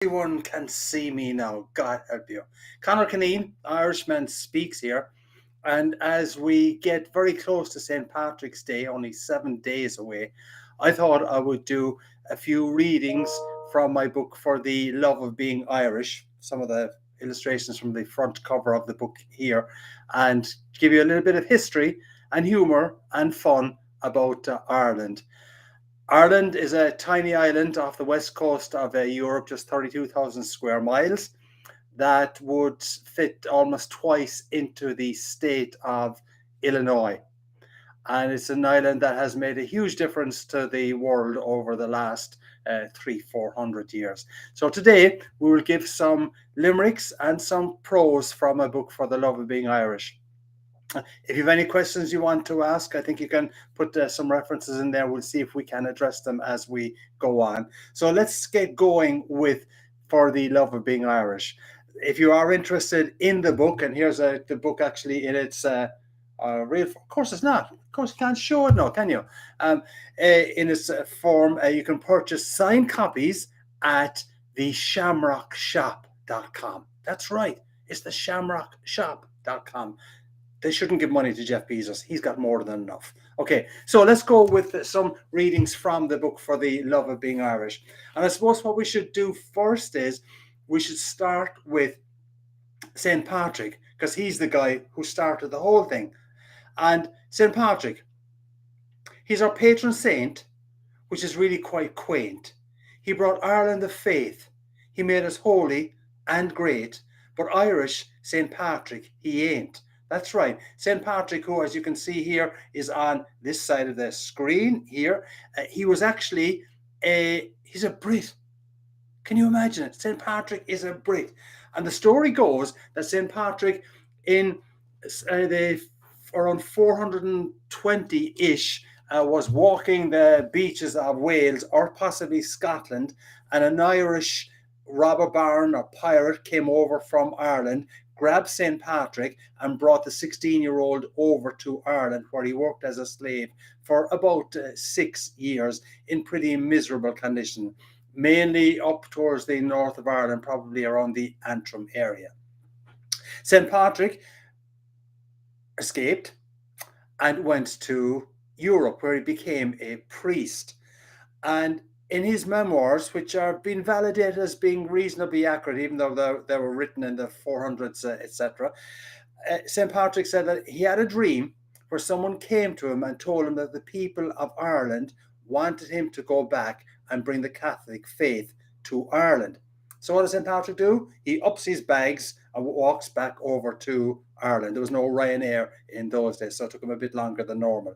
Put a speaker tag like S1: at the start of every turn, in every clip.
S1: Everyone can see me now. God help you. Conor Cunneen, IrishmanSpeaks here. And as we get very close to St. Patrick's Day, only 7 days away, I thought I would do a few readings from my book For the Love of Being Irish, some of the illustrations from the front cover of the book here, and give you a little bit of history and humour and fun about Ireland. Ireland is a tiny island off the west coast of Europe, just 32,000 square miles, that would fit almost twice into the state of Illinois. And it's an island that has made a huge difference to the world over the last 400 years. So today we will give some limericks and some prose from a book For the Love of Being Irish. If you have any questions you want to ask, I think you can put some references in there. We'll see if we can address them as we go on. So let's get going with For the Love of Being Irish. If you are interested in the book, and here's the book actually in its real, of course it's not. Of course you can't show it now, can you? In its form, you can purchase signed copies at the shamrockshop.com. That's right. It's the shamrockshop.com. They shouldn't give money to Jeff Bezos. He's got more than enough. Okay, so let's go with some readings from the book For the Love of Being Irish. And I suppose what we should do first is we should start with St. Patrick, because he's the guy who started the whole thing. And St. Patrick, he's our patron saint, which is really quite quaint. He brought Ireland the faith. He made us holy and great. But Irish, St. Patrick, he ain't. That's right. St. Patrick, who, as you can see here, is on this side of the screen here. He was actually he's a Brit. Can you imagine it? St. Patrick is a Brit. And the story goes that St. Patrick, in the around 420-ish, was walking the beaches of Wales or possibly Scotland, and an Irish robber baron or pirate came over from Ireland, grabbed St. Patrick and brought the 16-year-old over to Ireland, where he worked as a slave for about 6 years in pretty miserable condition, mainly up towards the north of Ireland, probably around the Antrim area. St. Patrick escaped and went to Europe, where he became a priest. And in his memoirs, which are being validated as being reasonably accurate, even though they were written in the 400s, etc., St. Patrick said that he had a dream where someone came to him and told him that the people of Ireland wanted him to go back and bring the Catholic faith to Ireland. So what does St. Patrick do? He ups his bags and walks back over to Ireland. There was no Ryanair in those days, so it took him a bit longer than normal.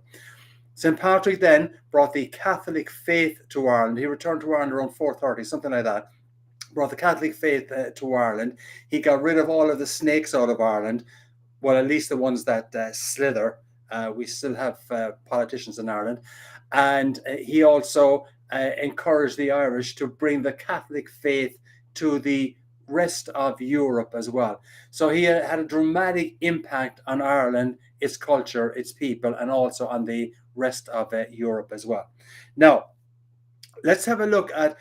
S1: St. Patrick then brought the Catholic faith to Ireland. He returned to Ireland around 430, something like that. Brought the Catholic faith to Ireland. He got rid of all of the snakes out of Ireland. Well, at least the ones that slither. We still have politicians in Ireland. And he also encouraged the Irish to bring the Catholic faith to the rest of Europe as well. So he had a dramatic impact on Ireland, its culture, its people, and also on the rest of Europe as well. Now, let's have a look at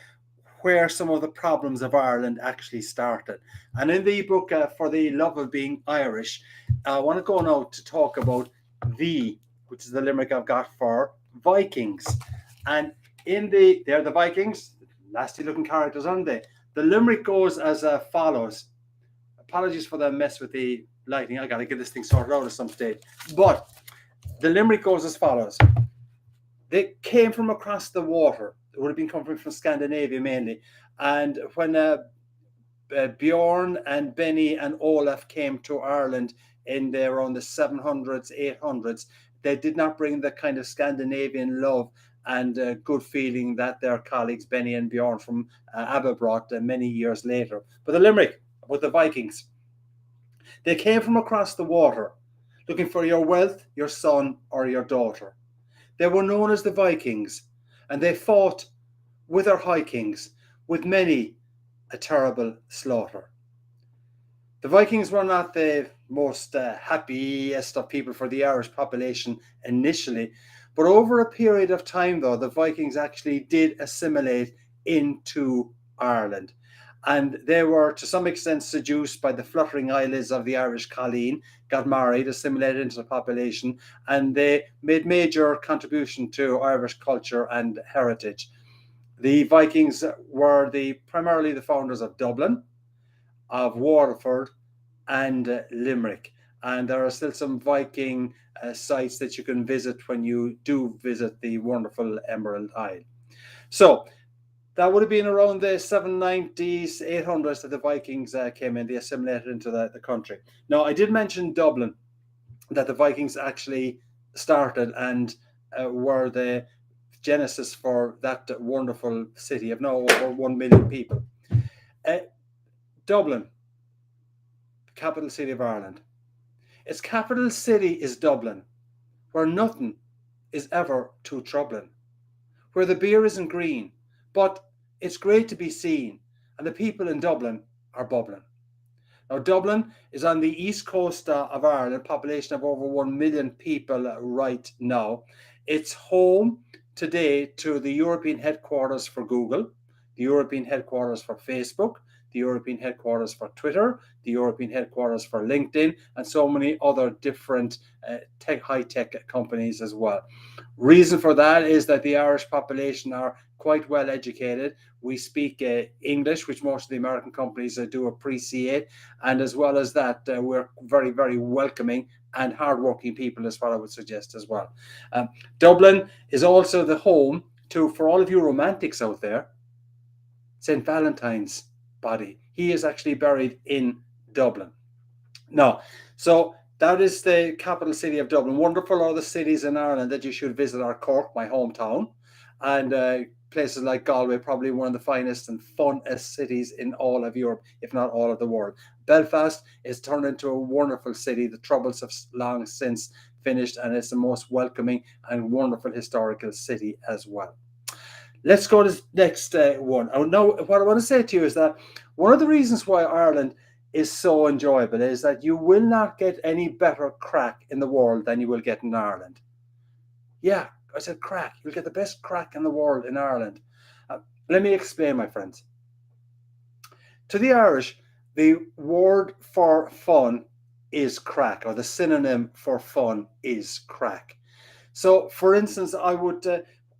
S1: where some of the problems of Ireland actually started. And in the book For the Love of Being Irish, I want to go now to talk about which is the limerick I've got for Vikings. And they're the Vikings, nasty looking characters, aren't they? The limerick goes as follows. Apologies for the mess with the lighting. I got to get this thing sorted out at some stage. But the limerick goes as follows. They came from across the water. It would have been coming from Scandinavia mainly. And when Bjorn and Benny and Olaf came to Ireland in around the 700s, 800s, they did not bring the kind of Scandinavian love and good feeling that their colleagues Benny and Bjorn from ABBA brought many years later. But the limerick about the Vikings. They came from across the water, looking for your wealth, your son, or your daughter. They were known as the Vikings, and they fought with our high kings, with many a terrible slaughter. The Vikings were not the most happiest of people for the Irish population initially, but over a period of time, though, the Vikings actually did assimilate into Ireland. And they were to some extent seduced by the fluttering eyelids of the Irish colleen, got married, assimilated into the population, and they made major contribution to Irish culture and heritage. The Vikings were primarily the founders of Dublin, of Waterford, and Limerick. And there are still some Viking sites that you can visit when you do visit the wonderful Emerald Isle. So that would have been around the 790s, 800s that the Vikings came in. They assimilated into the country. Now, I did mention Dublin, that the Vikings actually started and were the genesis for that wonderful city of now over 1 million people. Dublin, capital city of Ireland. Its capital city is Dublin, where nothing is ever too troubling, where the beer isn't green, but it's great to be seen, and the people in Dublin are bubbling. Now, Dublin is on the east coast of Ireland, a population of over 1 million people right now. It's home today to the European headquarters for Google, the European headquarters for Facebook, the European headquarters for Twitter, the European headquarters for LinkedIn, and so many other different high-tech companies as well. Reason for that is that the Irish population are quite well educated. We speak English, which most of the American companies do appreciate. And as well as that, we're very, very welcoming and hardworking people, is what I would suggest as well. Dublin is also the home to, for all of you romantics out there, St. Valentine's body. He is actually buried in Dublin. Now, so that is the capital city of Dublin. Wonderful are the cities in Ireland that you should visit are Cork, my hometown, and places like Galway, probably one of the finest and funnest cities in all of Europe, if not all of the world. Belfast is turned into a wonderful city. The troubles have long since finished, and it's the most welcoming and wonderful historical city as well. Let's go to the next one. Now, what I want to say to you is that one of the reasons why Ireland is so enjoyable is that you will not get any better crack in the world than you will get in Ireland. Yeah, I said crack. You'll get the best crack in the world in Ireland. Let me explain, my friends. To the Irish, the word for fun is crack, or the synonym for fun is crack. So, for instance, I would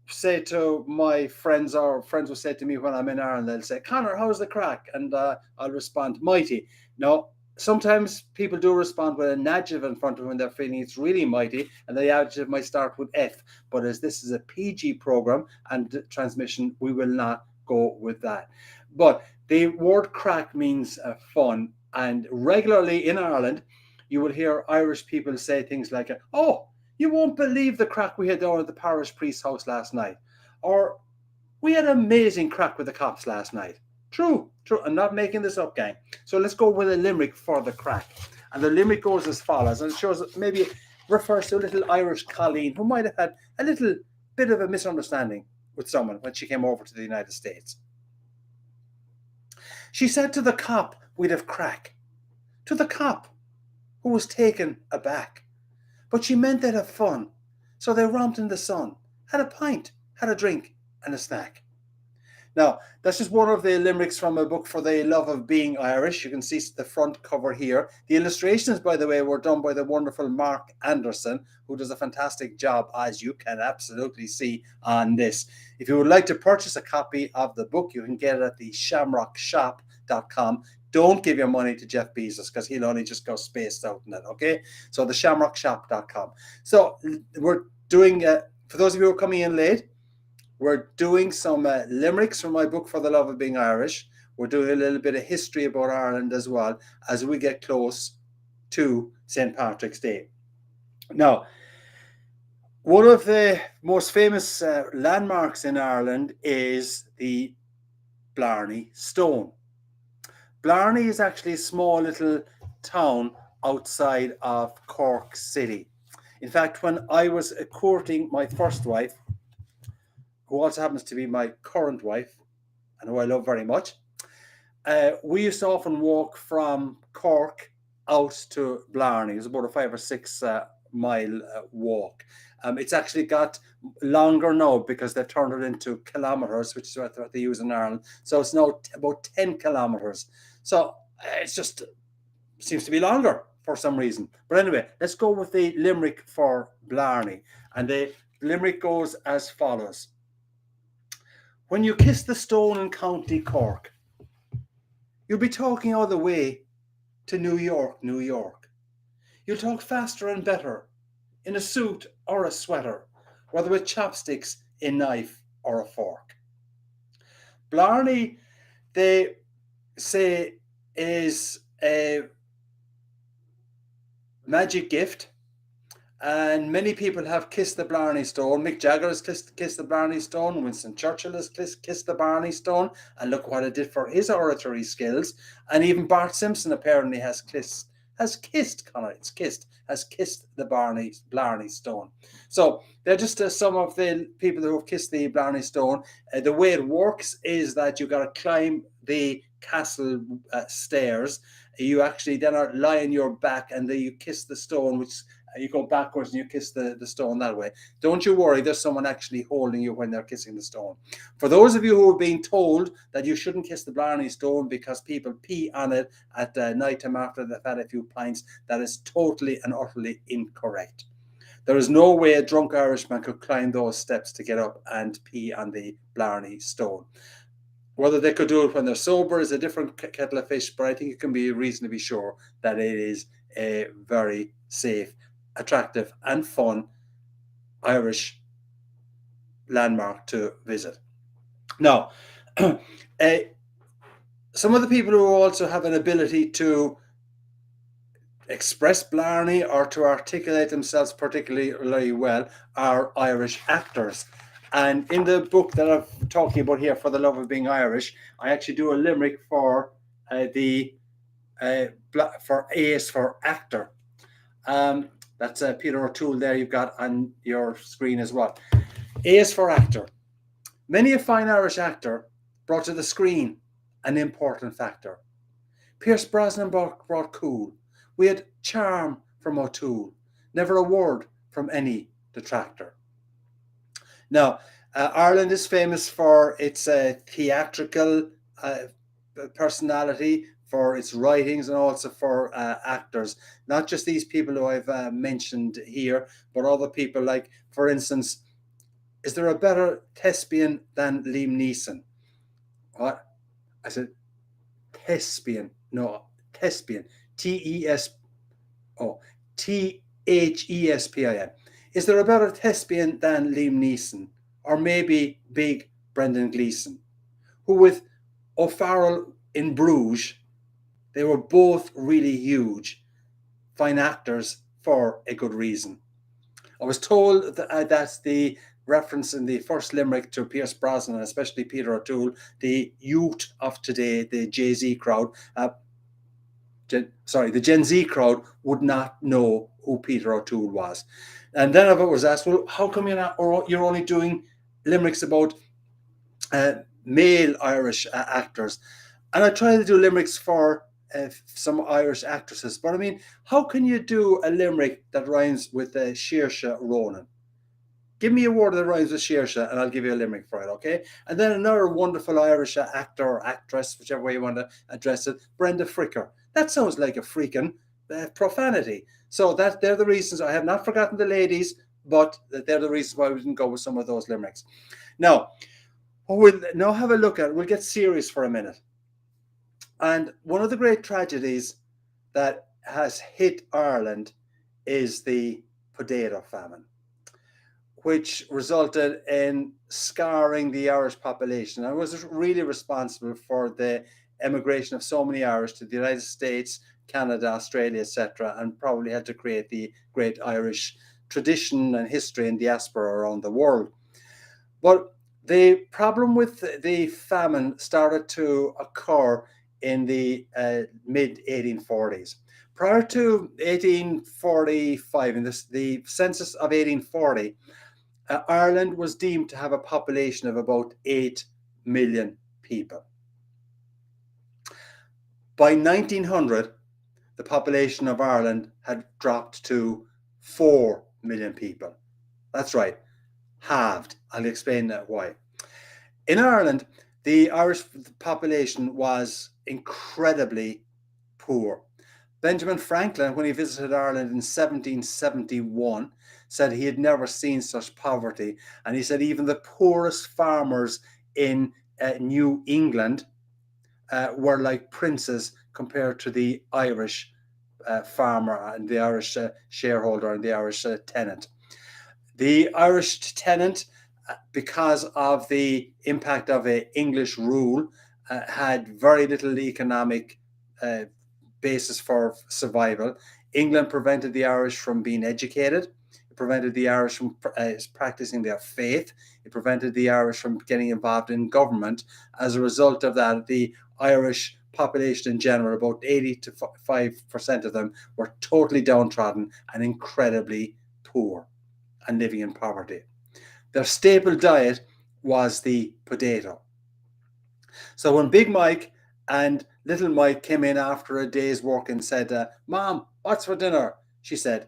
S1: say to my friends, or friends will say to me when I'm in Ireland, they'll say, Conor, how's the crack? And I'll respond, mighty. Now, sometimes people do respond with an adjective in front of them when they're feeling it's really mighty, and the adjective might start with F. But as this is a PG program and transmission, we will not go with that. But the word crack means fun, and regularly in Ireland, you will hear Irish people say things like, oh, you won't believe the crack we had down at the parish priest's house last night. Or, we had an amazing crack with the cops last night. True. I'm not making this up, gang. So let's go with a limerick for the crack. And the limerick goes as follows. And it shows, maybe it refers to a little Irish colleen who might have had a little bit of a misunderstanding with someone when she came over to the United States. She said to the cop, we'd have crack. To the cop, who was taken aback. But she meant they'd have fun. So they romped in the sun, had a pint, had a drink, and a snack. Now, that's just one of the limericks from a book for the love of being Irish. You can see the front cover here. The illustrations, by the way, were done by the wonderful Mark Anderson, who does a fantastic job, as you can absolutely see on this. If you would like to purchase a copy of the book, you can get it at the shamrockshop.com. Don't give your money to Jeff Bezos because he'll only just go spaced out in it, okay? So the shamrockshop.com. So we're doing, for those of you who are coming in late, we're doing some limericks from my book For the Love of Being Irish. We're doing a little bit of history about Ireland as well as we get close to St. Patrick's Day. Now, one of the most famous landmarks in Ireland is the Blarney Stone. Blarney is actually a small little town outside of Cork City. In fact, when I was courting my first wife, who also happens to be my current wife, and who I love very much, we used to often walk from Cork out to Blarney. It was about a 5 or 6 mile walk. It's actually got longer now because they've turned it into kilometres, which is what they use in Ireland. So it's now about 10 kilometres. So it's just seems to be longer for some reason. But anyway, let's go with the limerick for Blarney. And the limerick goes as follows. When you kiss the stone in County Cork, you'll be talking all the way to New York, New York. You'll talk faster and better in a suit or a sweater, whether with chopsticks, a knife, or a fork. Blarney, they say, is a magic gift, and many people have kissed the Blarney Stone. Mick Jagger has kissed the Blarney Stone. Winston Churchill has kissed the Blarney Stone, and look what it did for his oratory skills. And even Bart Simpson apparently has kissed Conor. It's has kissed the Blarney Stone. So they're just some of the people who have kissed the Blarney Stone. The way it works is that you got to climb the castle stairs. You actually then are lie on your back, and then you kiss the stone, which you go backwards and you kiss the stone that way. Don't you worry, there's someone actually holding you when they're kissing the stone. For those of you who are being told that you shouldn't kiss the Blarney Stone because people pee on it at night time after they've had a few pints, that is totally and utterly incorrect. There is no way a drunk Irishman could climb those steps to get up and pee on the Blarney Stone. Whether they could do it when they're sober is a different kettle of fish, but I think you can be reasonably sure that it is a very safe, attractive, and fun Irish landmark to visit. Now, some of the people who also have an ability to express Blarney or to articulate themselves particularly well are Irish actors. And in the book that I'm talking about here, For the Love of Being Irish, I actually do a limerick for for A is for actor. That's Peter O'Toole there you've got on your screen as well. A is for actor. Many a fine Irish actor brought to the screen an important factor. Pierce Brosnan brought cool. We had charm from O'Toole. Never a word from any detractor. Now, Ireland is famous for its theatrical personality, for its writings, and also for actors. Not just these people who I've mentioned here, but other people like, for instance, is there a better thespian than Liam Neeson? What? I said thespian. No, thespian. Thespin. Is there a better thespian than Liam Neeson? Or maybe big Brendan Gleeson, who with O'Farrell in Bruges, they were both really huge, fine actors for a good reason. I was told that that's the reference in the first limerick to Pierce Brosnan, and especially Peter O'Toole, the youth of today, the Jay-Z crowd, the Gen Z crowd would not know who Peter O'Toole was. And then I was asked, well, how come you're only doing limericks about male Irish actors? And I try to do limericks for some Irish actresses. But I mean, how can you do a limerick that rhymes with Saoirse Ronan? Give me a word that rhymes with Saoirse and I'll give you a limerick for it, okay? And then another wonderful Irish actor or actress, whichever way you want to address it, Brenda Fricker. That sounds like a freaking profanity. So they're the reasons. I have not forgotten the ladies, but they're the reasons why we didn't go with some of those limericks. Now, we'll now have a look at, we'll get serious for a minute. And one of the great tragedies that has hit Ireland is the potato famine, which resulted in scarring the Irish population and was really responsible for the emigration of so many Irish to the United States, Canada, Australia, etc., and probably had to create the great Irish tradition and history and diaspora around the world. But the problem with the famine started to occur in the mid 1840s. Prior to 1845, in the census of 1840, Ireland was deemed to have a population of about 8 million people. By 1900, the population of Ireland had dropped to 4 million people. That's right, halved. I'll explain why. In Ireland, the Irish population was incredibly poor. Benjamin Franklin, when he visited Ireland in 1771, said he had never seen such poverty. And he said even the poorest farmers in New England were like princes compared to the Irish farmer and the Irish shareholder and the Irish tenant. The Irish tenant, because of the impact of English rule, had very little economic basis for survival. England prevented the Irish from being educated. It prevented the Irish from practicing their faith. It prevented the Irish from getting involved in government. As a result of that, the Irish population in general, about 80 to 5% of them, were totally downtrodden and incredibly poor and living in poverty. Their staple diet was the potato. So when Big Mike and Little Mike came in after a day's work and said, Mom, what's for dinner? She said,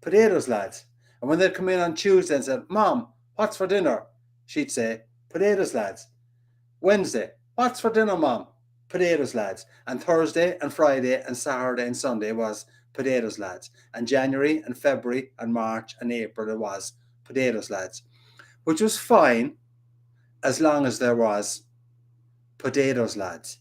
S1: potatoes, lads. And when they'd come in on Tuesday and said, Mom, what's for dinner? She'd say, potatoes, lads. Wednesday, what's for dinner, Mom? Potatoes, lads. And Thursday and Friday and Saturday and Sunday was potatoes, lads. And January and February and March and April it was potatoes, lads. Which was fine as long as there was potatoes, lads.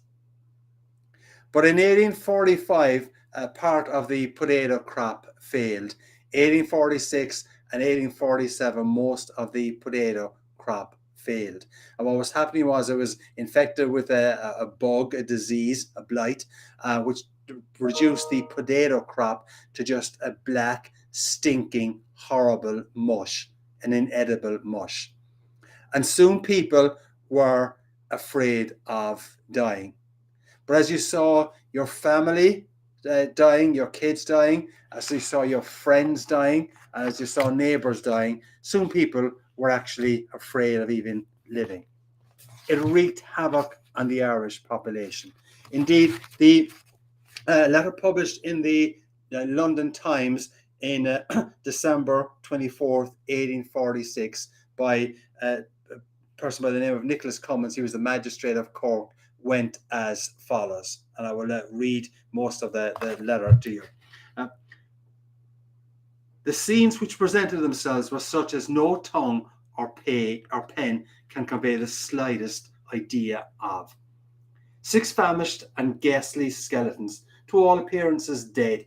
S1: But in 1845, part of the potato crop failed. 1846 and 1847, most of the potato crop failed. And what was happening was it was infected with a bug, a disease, a blight, which reduced the potato crop to just a black, stinking, horrible mush, an inedible mush. And soon people were afraid of dying. But as you saw your family dying, your kids dying, as you saw your friends dying, and as you saw neighbours dying, soon people were actually afraid of even living. It wreaked havoc on the Irish population. Indeed, the letter published in the London Times in December 24th, 1846 by a person by the name of Nicholas Cummins, he was the magistrate of Cork, went as follows. And I will read most of the letter to you. The scenes which presented themselves were such as no tongue or pen can convey the slightest idea of. 6 famished and ghastly skeletons, to all appearances dead,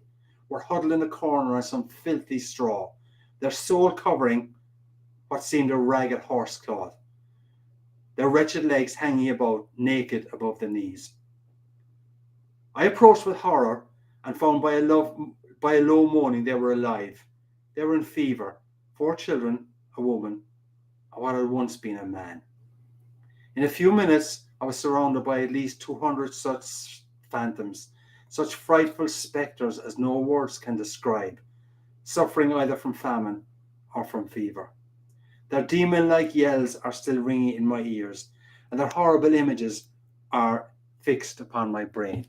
S1: were huddled in a corner on some filthy straw, their sole covering what seemed a ragged horse cloth, their wretched legs hanging about naked above the knees. I approached with horror and found by a low moaning they were alive. They were in fever, 4 children, a woman, and what had once been a man. In a few minutes I was surrounded by at least 200 such phantoms, such frightful spectres as no words can describe, suffering either from famine or from fever. Their demon-like yells are still ringing in my ears, and their horrible images are fixed upon my brain.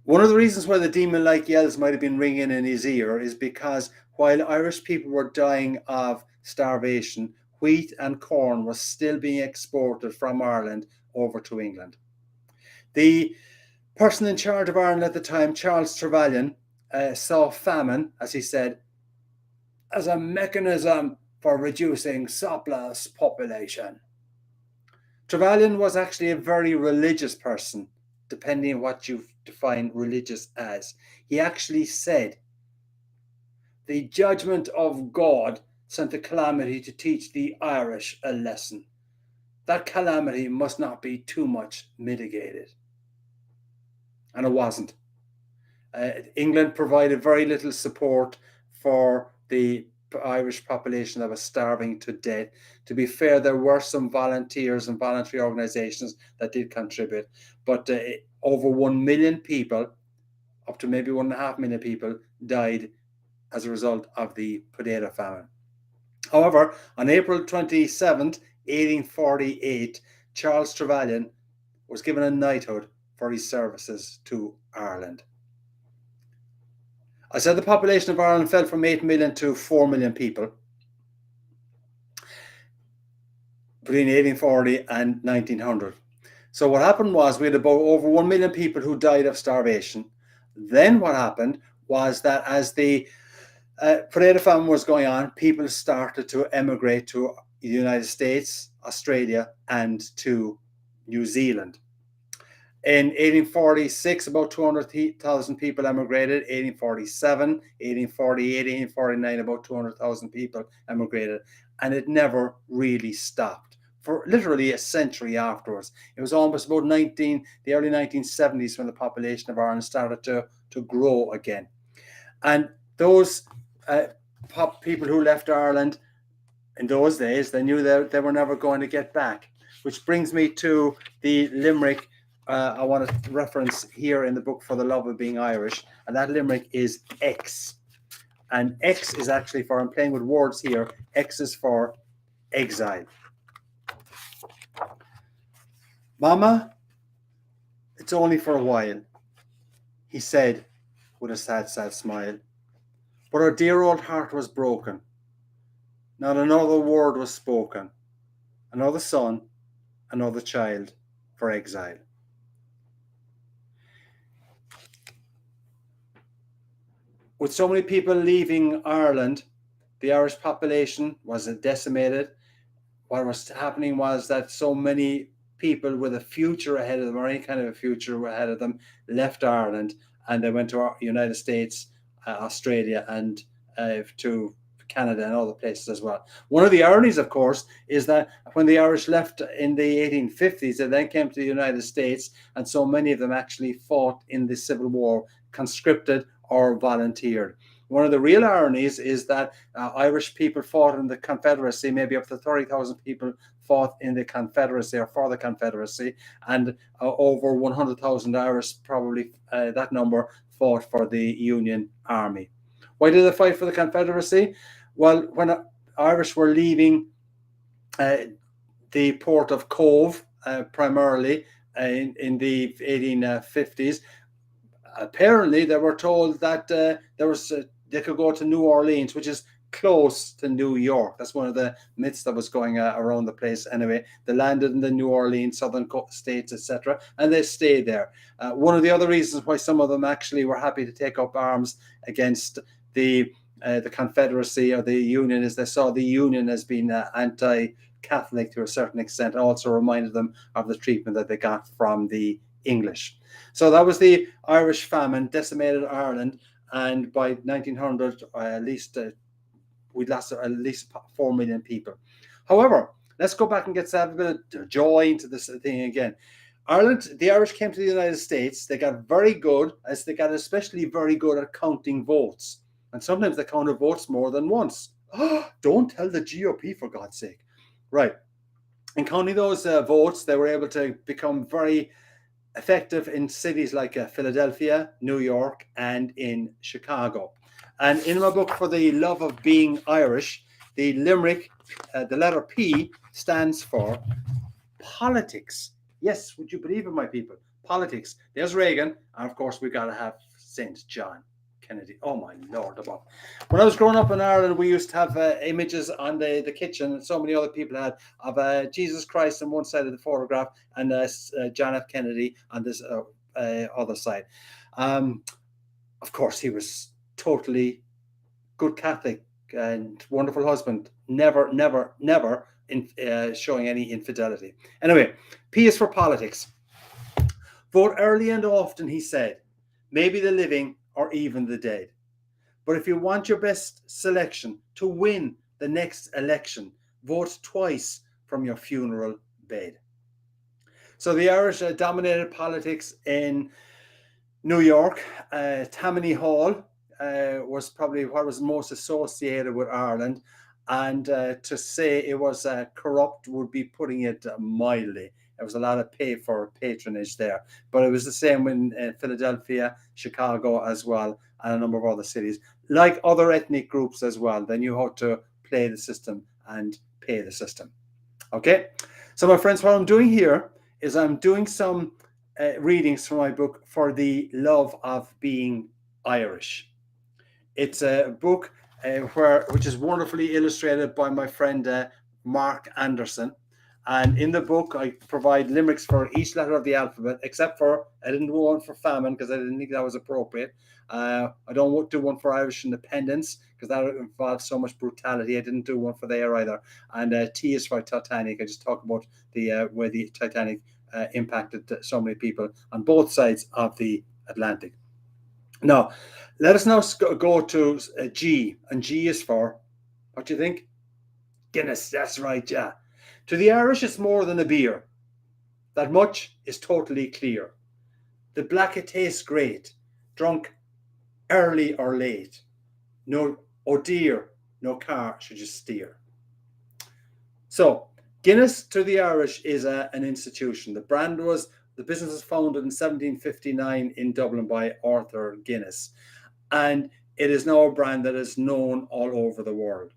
S1: One of the reasons why the demon-like yells might have been ringing in his ear is because while Irish people were dying of starvation, wheat and corn was still being exported from Ireland over to England. The person in charge of Ireland at the time, Charles Trevelyan, saw famine, as he said, as a mechanism for reducing surplus population. Trevelyan was actually a very religious person, depending on what you define religious as. He actually said, the judgment of God sent a calamity to teach the Irish a lesson. That calamity must not be too much mitigated. And it wasn't. England provided very little support for the Irish population that was starving to death. To be fair, there were some volunteers and voluntary organizations that did contribute, but over 1 million people, up to maybe 1.5 million people, died as a result of the potato famine. However, on April 27th, 1848, Charles Trevelyan was given a knighthood for his services to Ireland. I said the population of Ireland fell from 8 million to 4 million people between 1840 and 1900. So what happened was we had about over 1 million people who died of starvation. Then what happened was that as the potato famine was going on, people started to emigrate to the United States, Australia, and to New Zealand. In 1846, about 200,000 people emigrated. 1847, 1848, 1849, about 200,000 people emigrated. And it never really stopped for literally a century afterwards. It was almost about the early 1970s when the population of Ireland started to grow again. And those people who left Ireland in those days, they knew that they were never going to get back. Which brings me to the limerick I want to reference here in the book, For the Love of Being Irish. And that limerick is X. And X is actually for, I'm playing with words here, X is for exile. Mama, it's only for a while, he said with a sad, sad smile. But our dear old heart was broken. Not another word was spoken. Another son, another child for exile. With so many people leaving Ireland, the Irish population was decimated. What was happening was that so many people with a future ahead of them, or any kind of a future ahead of them, left Ireland and they went to the United States, Australia, and to Canada and other places as well. One of the ironies, of course, is that when the Irish left in the 1850s, they then came to the United States, and so many of them actually fought in the Civil War, conscripted or volunteered. One of the real ironies is that Irish people fought in the Confederacy. Maybe up to 30,000 people fought in the Confederacy or for the Confederacy, and over 100,000 Irish, probably that number, fought for the Union Army. Why did they fight for the Confederacy? Well, when Irish were leaving the port of Cove, primarily in the 1850s, apparently they were told that they could go to New Orleans, which is close to New York. That's one of the myths that was going around the place. Anyway, they landed in the New Orleans, southern states, etc., and they stayed there. One of the other reasons why some of them actually were happy to take up arms against the Confederacy or the Union is they saw the Union as being anti-Catholic to a certain extent, and also reminded them of the treatment that they got from the English. So that was the Irish famine, decimated Ireland, and by 1900, at least we'd lost at least 4 million people. However, let's go back and get a bit of joy into this thing again. Ireland, the Irish came to the United States. They got very good, as they got especially very good at counting votes. And sometimes they counted votes more than once. Oh, don't tell the GOP, for God's sake. Right. In counting those votes, they were able to become very effective in cities like Philadelphia, New York, and in Chicago. And in my book, For the Love of Being Irish, the limerick, the letter P, stands for politics. Yes, would you believe it, my people? Politics. There's Reagan, and of course we've got to have St. John Kennedy. Oh my Lord above. When I was growing up in Ireland, we used to have images on the kitchen, and so many other people had, of Jesus Christ on one side of the photograph and John F. Kennedy on this other side. Of course, he was totally good Catholic and wonderful husband. Never showing any infidelity. Anyway, P is for politics. Vote early and often, he said. Maybe the living or even the dead. But if you want your best selection to win the next election, vote twice from your funeral bed. So the Irish dominated politics in New York. Tammany Hall was probably what was most associated with Ireland. And to say it was corrupt would be putting it mildly. There was a lot of pay for patronage there. But it was the same in Philadelphia, Chicago as well, and a number of other cities. Like other ethnic groups as well, they knew how to play the system and pay the system. Okay? So my friends, what I'm doing here is I'm doing some readings from my book, For the Love of Being Irish. It's a book which is wonderfully illustrated by my friend Mark Anderson. And in the book, I provide limericks for each letter of the alphabet, except for I didn't do one for famine because I didn't think that was appropriate. I don't do one for Irish independence because that involves so much brutality. I didn't do one for there either. And T is for Titanic. I just talk about the where the Titanic impacted so many people on both sides of the Atlantic. Now, let us now go to G, and G is for, what do you think? Guinness, that's right, yeah. To the Irish, it's more than a beer. That much is totally clear. The black it tastes great, drunk early or late. No, oh dear, no car should you steer. So, Guinness to the Irish is an institution. The business was founded in 1759 in Dublin by Arthur Guinness, and it is now a brand that is known all over the world.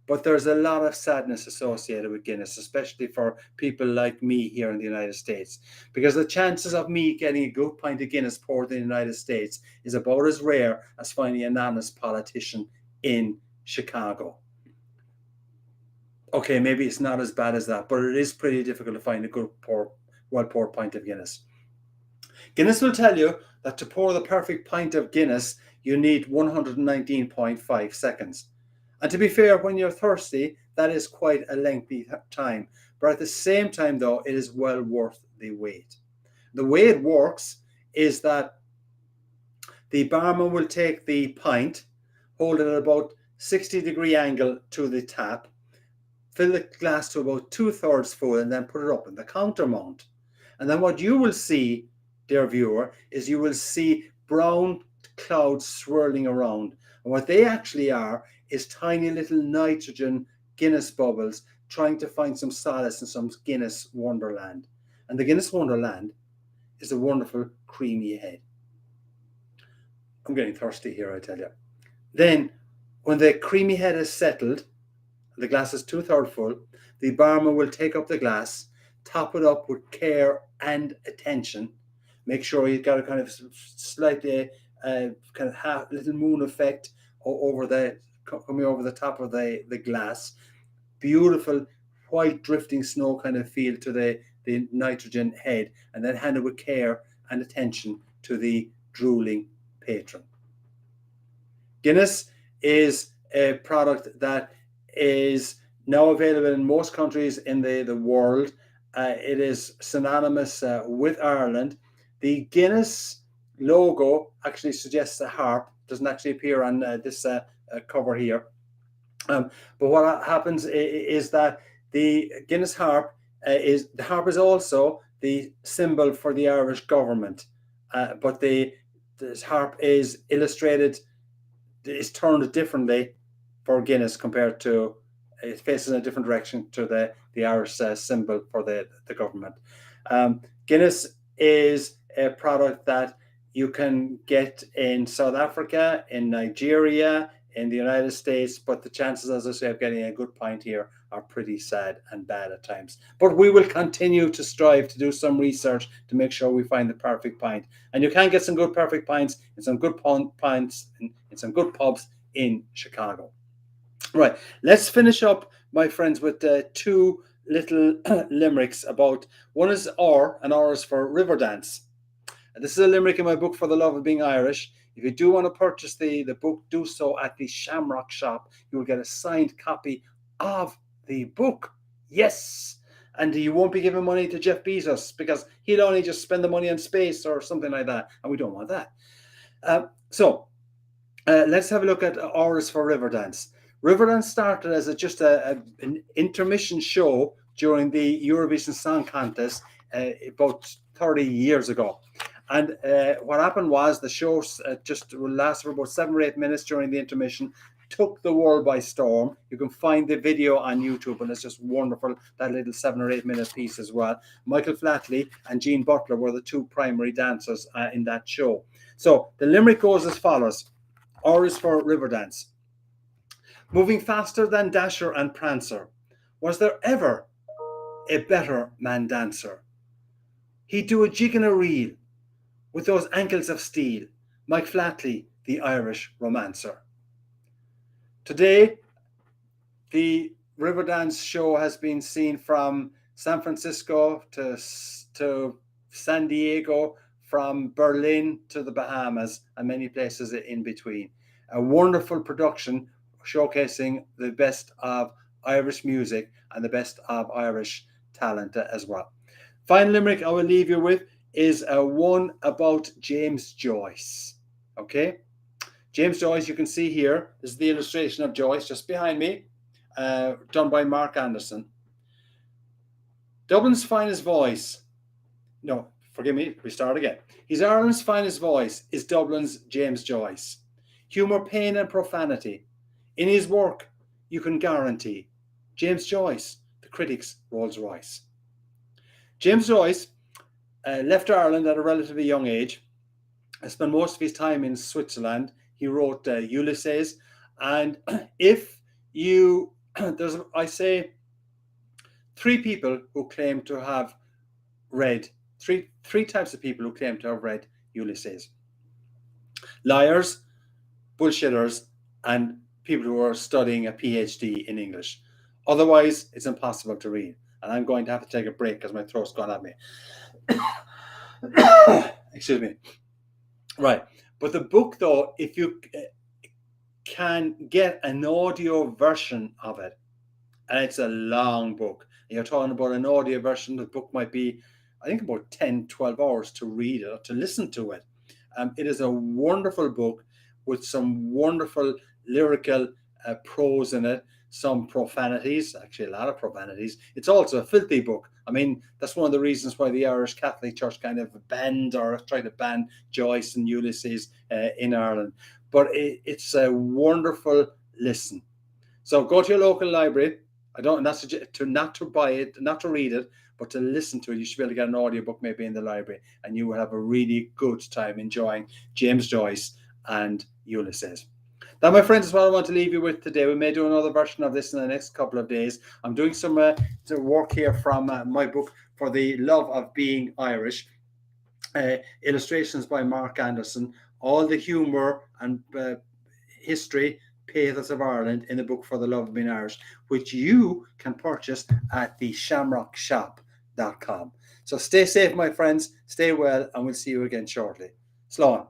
S1: But there's a lot of sadness associated with Guinness, especially for people like me here in the United States, because the chances of me getting a good pint of Guinness poured in the United States is about as rare as finding an honest politician in Chicago. Okay, maybe it's not as bad as that, but it is pretty difficult to find a good well-poured pint of Guinness. Guinness will tell you that to pour the perfect pint of Guinness, you need 119.5 seconds. And to be fair, when you're thirsty, that is quite a lengthy time. But at the same time, though, it is well worth the wait. The way it works is that the barman will take the pint, hold it at about 60-degree angle to the tap, fill the glass to about 2/3 full, and then put it up in the counter mount. And then what you will see, dear viewer, is you will see brown clouds swirling around. And what they actually are is tiny little nitrogen Guinness bubbles trying to find some solace in some Guinness wonderland. And the Guinness wonderland is a wonderful creamy head. I'm getting thirsty here, I tell you. Then, when the creamy head is settled, the glass is 2/3 full, the barman will take up the glass, top it up with care and attention. Make sure you've got a kind of slightly kind of half little moon effect coming over the top of the glass. Beautiful white drifting snow kind of feel to the nitrogen head, and then hand it with care and attention to the drooling patron. Guinness is a product that is now available in most countries in the world. It is synonymous with Ireland. The Guinness logo actually suggests a harp. Doesn't actually appear on this cover here. But what happens is that the Guinness harp is also the symbol for the Irish government. But this harp is illustrated, is turned differently for Guinness compared to, it faces in a different direction to the Irish symbol for the government. Guinness is a product that you can get in South Africa, in Nigeria, in the United States, but the chances, as I say, of getting a good pint here are pretty sad and bad at times. But we will continue to strive to do some research to make sure we find the perfect pint. And you can get some good perfect pints in some good pints in some good pubs in Chicago. Right, let's finish up, my friends, with two little limericks about, one is R, and R is for river dance. And this is a limerick in my book, For the Love of Being Irish. If you do want to purchase the book, do so at the Shamrock shop. You will get a signed copy of the book. Yes! And you won't be giving money to Jeff Bezos because he'll only just spend the money on space or something like that. And we don't want that. Let's have a look at R is for Riverdance. Riverdance started as just an intermission show during the Eurovision Song Contest about 30 years ago. And what happened was the show just will last for about 7 or 8 minutes during the intermission, took the world by storm. You can find the video on YouTube, and it's just wonderful, that little 7 or 8 minute piece as well. Michael Flatley and Jean Butler were the two primary dancers in that show. So the limerick goes as follows. R is for Riverdance. Moving faster than Dasher and Prancer, was there ever a better man dancer? He'd do a jig and a reel with those ankles of steel, Mike Flatley, the Irish romancer. Today, the river dance show has been seen from San Francisco to San Diego, from Berlin to the Bahamas, and many places in between. A wonderful production showcasing the best of Irish music and the best of Irish talent as well. Final limerick I will leave you with is one about James Joyce. Okay? James Joyce, you can see here, this is the illustration of Joyce just behind me, done by Mark Anderson. Dublin's finest voice. No, forgive me, we start again. He's Ireland's finest voice is Dublin's James Joyce. Humour, pain and profanity. In his work, you can guarantee. James Joyce, the critics' Rolls Royce. James Joyce left Ireland at a relatively young age. Spent most of his time in Switzerland. He wrote Ulysses. And if you, there's, I say, three people who claim to have read, three types of people who claim to have read Ulysses. Liars, bullshitters, and people who are studying a PhD in English. Otherwise, it's impossible to read. And I'm going to have to take a break because my throat's gone at me. Excuse me. Right. But the book, though, if you can get an audio version of it, and it's a long book, and you're talking about an audio version, the book might be, I think, about 10, 12 hours to read it or to listen to it. It is a wonderful book with some wonderful lyrical prose in it, some profanities, actually a lot of profanities. It's also a filthy book. I mean, that's one of the reasons why the Irish Catholic Church kind of banned or tried to ban Joyce and Ulysses in Ireland. But it's a wonderful listen. So go to your local library. I don't not to buy it, not to read it, but to listen to it. You should be able to get an audiobook maybe in the library, and you will have a really good time enjoying James Joyce and Ulysses. Now, my friends, is what I want to leave you with today. We may do another version of this in the next couple of days. I'm doing some work here from my book, For the Love of Being Irish. Illustrations by Mark Anderson. All the humour and history, pathos of Ireland in the book For the Love of Being Irish, which you can purchase at the shamrockshop.com. So stay safe, my friends. Stay well, and we'll see you again shortly. Slán.